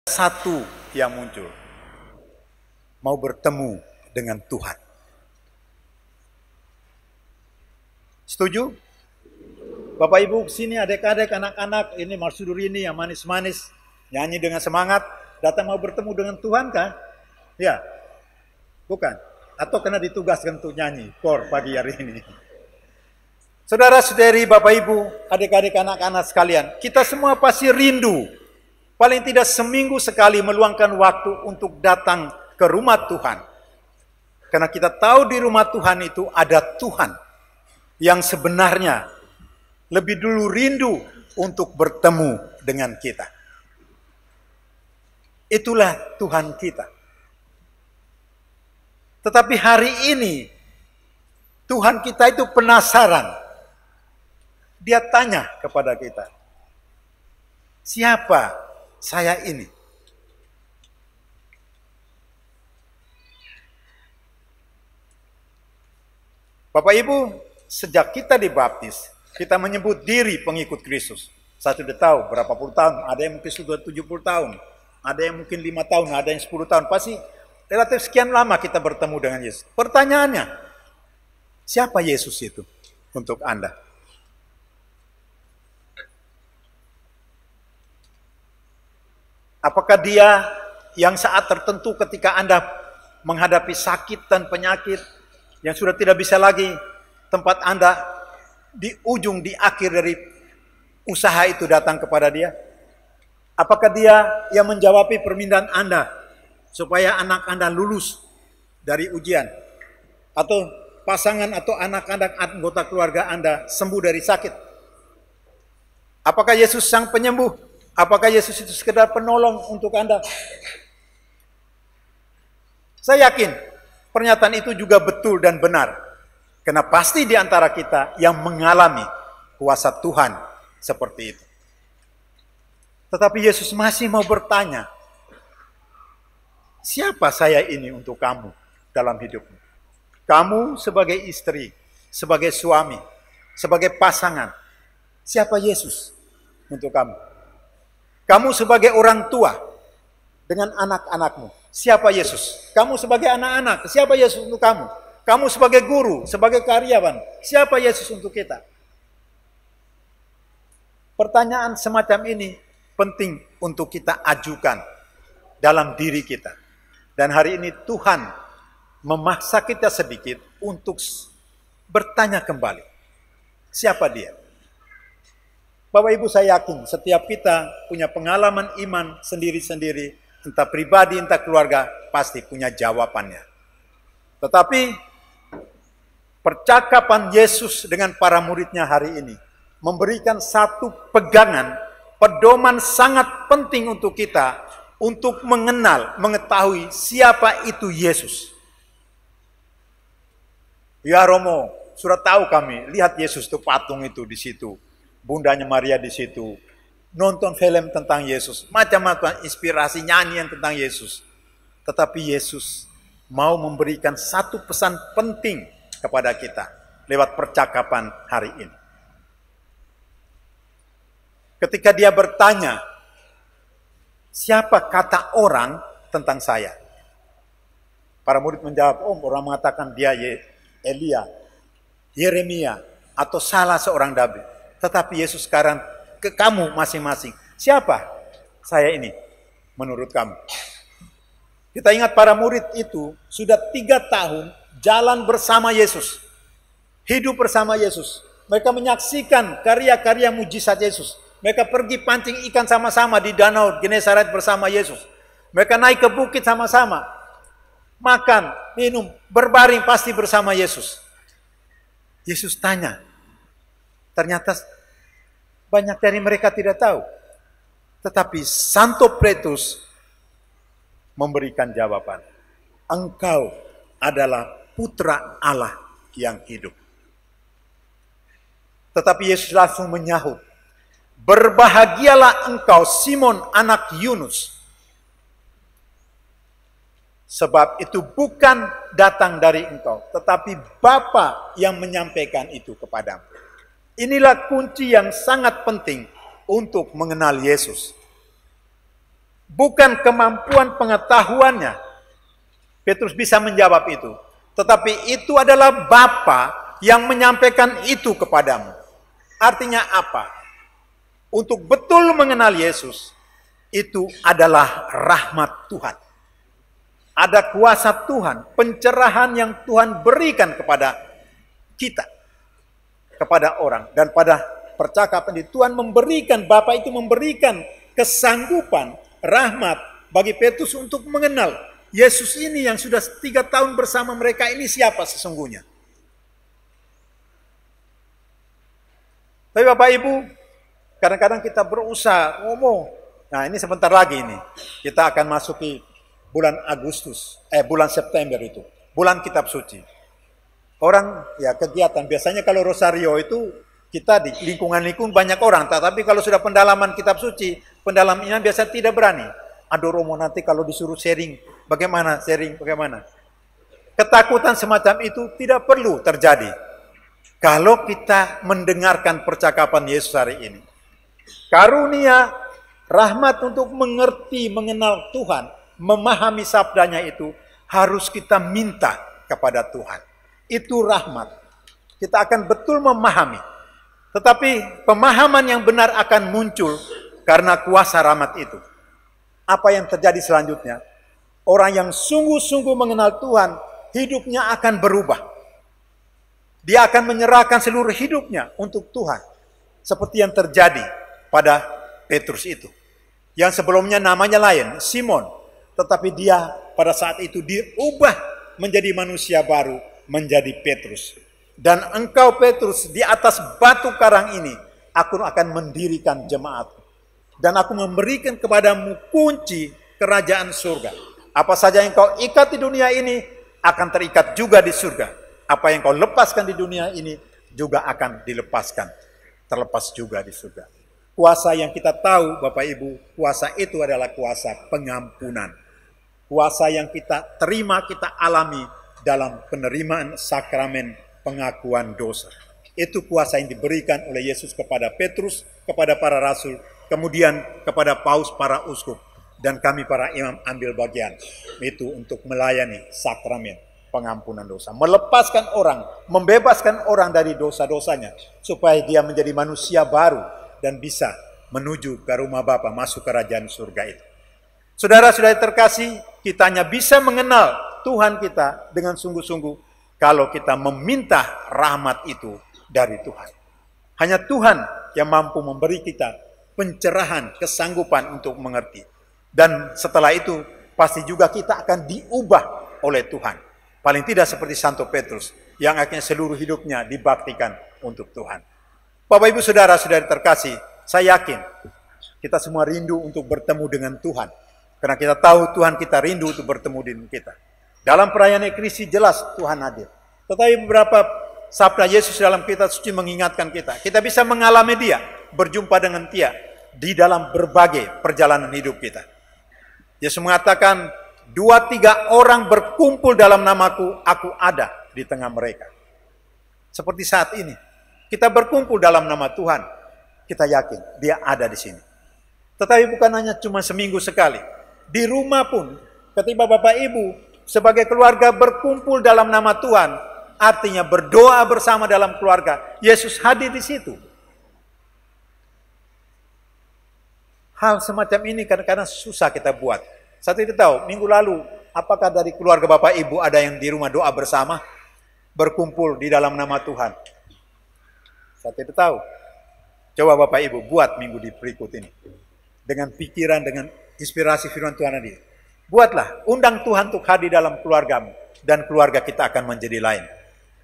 Satu yang muncul, mau bertemu dengan Tuhan. Setuju? Bapak Ibu, sini adik-adik, anak-anak, ini Marsudurini yang manis-manis, nyanyi dengan semangat, datang mau bertemu dengan Tuhan kah? Ya, bukan? Atau karena ditugaskan untuk nyanyi, kor pagi hari ini. Saudara-saudari, Bapak Ibu, adik-adik, anak-anak sekalian, kita semua pasti rindu, paling tidak seminggu sekali meluangkan waktu untuk datang ke rumah Tuhan. Karena kita tahu di rumah Tuhan itu ada Tuhan yang sebenarnya lebih dulu rindu untuk bertemu dengan kita. Itulah Tuhan kita. Tetapi hari ini Tuhan kita itu penasaran. Dia tanya kepada kita, siapa saya ini? Bapak Ibu, sejak kita dibaptis, kita menyebut diri pengikut Kristus. Saya sudah tahu berapa puluh tahun, ada yang mungkin sudah 70 tahun, ada yang mungkin 5 tahun, ada yang 10 tahun. Pasti relatif sekian lama kita bertemu dengan Yesus. Pertanyaannya, siapa Yesus itu untuk Anda? Apakah dia yang saat tertentu ketika Anda menghadapi sakit dan penyakit yang sudah tidak bisa lagi, tempat Anda di ujung, di akhir dari usaha itu datang kepada dia? Apakah dia yang menjawab permintaan Anda supaya anak Anda lulus dari ujian? Atau pasangan atau anak-anak anggota keluarga Anda sembuh dari sakit? Apakah Yesus sang penyembuh? Apakah Yesus itu sekedar penolong untuk Anda? Saya yakin pernyataan itu juga betul dan benar. Karena pasti di antara kita yang mengalami kuasa Tuhan seperti itu. Tetapi Yesus masih mau bertanya, siapa saya ini untuk kamu dalam hidupmu? Kamu sebagai istri, sebagai suami, sebagai pasangan, siapa Yesus untuk kamu? Kamu sebagai orang tua dengan anak-anakmu, siapa Yesus? Kamu sebagai anak-anak, siapa Yesus untuk kamu? Kamu sebagai guru, sebagai karyawan, siapa Yesus untuk kita? Pertanyaan semacam ini penting untuk kita ajukan dalam diri kita. Dan hari ini Tuhan memaksa kita sedikit untuk bertanya kembali, siapa dia? Bapak Ibu, saya yakin setiap kita punya pengalaman iman sendiri-sendiri, entah pribadi, entah keluarga, pasti punya jawabannya. Tetapi percakapan Yesus dengan para muridnya hari ini memberikan satu pegangan, pedoman sangat penting untuk kita untuk mengenal, mengetahui siapa itu Yesus. Ya Romo, sudah tahu kami, lihat Yesus itu patung itu di situ. Bundanya Maria di situ, nonton film tentang Yesus, macam-macam inspirasi nyanyian tentang Yesus. Tetapi Yesus mau memberikan satu pesan penting kepada kita lewat percakapan hari ini. Ketika dia bertanya, siapa kata orang tentang saya? Para murid menjawab, orang mengatakan dia Elia, Yeremia, atau salah seorang nabi. Tetapi Yesus sekarang ke kamu masing-masing. Siapa saya ini menurut kamu? Kita ingat para murid itu sudah 3 tahun jalan bersama Yesus. Hidup bersama Yesus. Mereka menyaksikan karya-karya mujizat Yesus. Mereka pergi pancing ikan sama-sama di danau Genesaret bersama Yesus. Mereka naik ke bukit sama-sama. Makan, minum, berbaring pasti bersama Yesus. Yesus tanya. Ternyata banyak dari mereka tidak tahu. Tetapi Santo Petrus memberikan jawaban. Engkau adalah putra Allah yang hidup. Tetapi Yesus langsung menyahut. Berbahagialah engkau Simon anak Yunus. Sebab itu bukan datang dari engkau. Tetapi Bapa yang menyampaikan itu kepadamu. Inilah kunci yang sangat penting untuk mengenal Yesus. Bukan kemampuan pengetahuannya Petrus bisa menjawab itu, tetapi itu adalah Bapa yang menyampaikan itu kepadamu. Artinya apa? Untuk betul mengenal Yesus, itu adalah rahmat Tuhan. Ada kuasa Tuhan, pencerahan yang Tuhan berikan kepada kita, kepada orang. Dan pada percakapan itu Tuhan memberikan, Bapa itu memberikan kesanggupan, rahmat bagi Petrus untuk mengenal Yesus ini yang sudah 3 tahun bersama mereka ini siapa sesungguhnya. Tapi Bapak Ibu, kadang-kadang kita berusaha ngomong. Nah, ini sebentar lagi ini kita akan masuki bulan bulan September itu, bulan kitab suci. Orang ya kegiatan biasanya kalau rosario itu kita di lingkungan banyak orang, tapi kalau sudah pendalaman kitab suci, pendalam iman biasa tidak berani. Aduh Romo, nanti kalau disuruh sharing, bagaimana? Ketakutan semacam itu tidak perlu terjadi kalau kita mendengarkan percakapan Yesus hari ini. Karunia, rahmat untuk mengerti, mengenal Tuhan, memahami sabdanya itu harus kita minta kepada Tuhan. Itu rahmat. Kita akan betul memahami. Tetapi pemahaman yang benar akan muncul karena kuasa rahmat itu. Apa yang terjadi selanjutnya? Orang yang sungguh-sungguh mengenal Tuhan, hidupnya akan berubah. Dia akan menyerahkan seluruh hidupnya untuk Tuhan. Seperti yang terjadi pada Petrus itu. Yang sebelumnya namanya lain, Simon. Tetapi dia pada saat itu diubah menjadi manusia baru, menjadi Petrus. Dan engkau Petrus, di atas batu karang ini, aku akan mendirikan jemaat. Dan aku memberikan kepadamu kunci kerajaan surga. Apa saja yang kau ikat di dunia ini, akan terikat juga di surga. Apa yang kau lepaskan di dunia ini, juga akan dilepaskan. Terlepas juga di surga. Kuasa yang kita tahu, Bapak Ibu, kuasa itu adalah kuasa pengampunan. Kuasa yang kita terima, kita alami dalam penerimaan sakramen pengakuan dosa. Itu kuasa yang diberikan oleh Yesus kepada Petrus, kepada para rasul, kemudian kepada paus, para uskup, dan kami para imam ambil bagian. Itu untuk melayani sakramen pengampunan dosa. Melepaskan orang, membebaskan orang dari dosa-dosanya, supaya dia menjadi manusia baru dan bisa menuju ke rumah Bapa, masuk kerajaan surga itu. Saudara-saudara terkasih, kita hanya bisa mengenal Tuhan kita dengan sungguh-sungguh kalau kita meminta rahmat itu dari Tuhan. Hanya Tuhan yang mampu memberi kita pencerahan, kesanggupan untuk mengerti. Dan setelah itu, pasti juga kita akan diubah oleh Tuhan. Paling tidak seperti Santo Petrus, yang akhirnya seluruh hidupnya dibaktikan untuk Tuhan. Bapak Ibu Saudara-saudari terkasih, saya yakin kita semua rindu untuk bertemu dengan Tuhan. Karena kita tahu Tuhan kita rindu untuk bertemu dengan kita. Dalam perayaan Ekaristi jelas Tuhan hadir. Tetapi beberapa sabda Yesus dalam kitab suci mengingatkan kita. Kita bisa mengalami dia, berjumpa dengan dia di dalam berbagai perjalanan hidup kita. Yesus mengatakan, 2-3 orang berkumpul dalam namaku, aku ada di tengah mereka. Seperti saat ini, kita berkumpul dalam nama Tuhan, kita yakin dia ada di sini. Tetapi bukan hanya cuma seminggu sekali. Di rumah pun, ketika Bapak Ibu sebagai keluarga berkumpul dalam nama Tuhan, artinya berdoa bersama dalam keluarga, Yesus hadir di situ. Hal semacam ini kadang-kadang susah kita buat. Saya tidak tahu, minggu lalu, apakah dari keluarga Bapak Ibu ada yang di rumah doa bersama, berkumpul di dalam nama Tuhan? Saya tidak tahu. Coba Bapak Ibu buat minggu di berikut ini. Dengan pikiran, dengan inspirasi firman Tuhan tadi. Buatlah, undang Tuhan untuk hadir dalam keluargamu. Dan keluarga kita akan menjadi lain.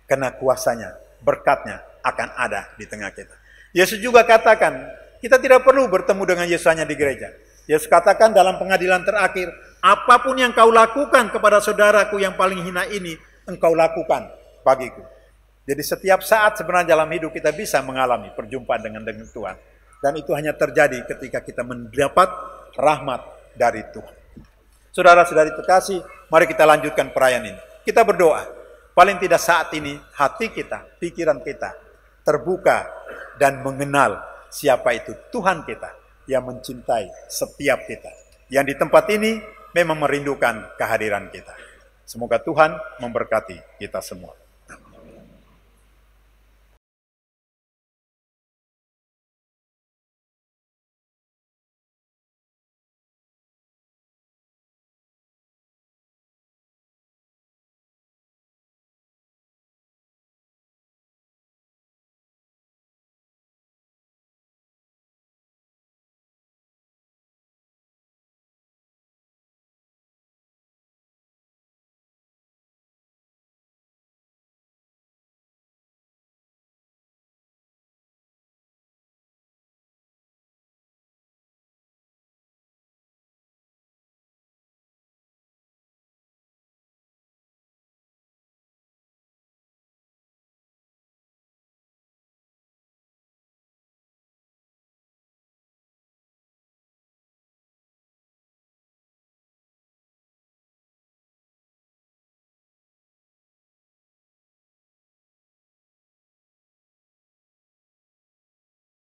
Karena kuasanya, berkatnya akan ada di tengah kita. Yesus juga katakan, kita tidak perlu bertemu dengan Yesus hanya di gereja. Yesus katakan dalam pengadilan terakhir, apapun yang kau lakukan kepada saudaraku yang paling hina ini, engkau lakukan bagiku. Jadi setiap saat sebenarnya dalam hidup kita bisa mengalami perjumpaan dengan Tuhan. Dan itu hanya terjadi ketika kita mendapat rahmat dari Tuhan. Saudara-saudari terkasih, mari kita lanjutkan perayaan ini. Kita berdoa, paling tidak saat ini hati kita, pikiran kita terbuka dan mengenal siapa itu Tuhan kita yang mencintai setiap kita, yang di tempat ini memang merindukan kehadiran kita. Semoga Tuhan memberkati kita semua.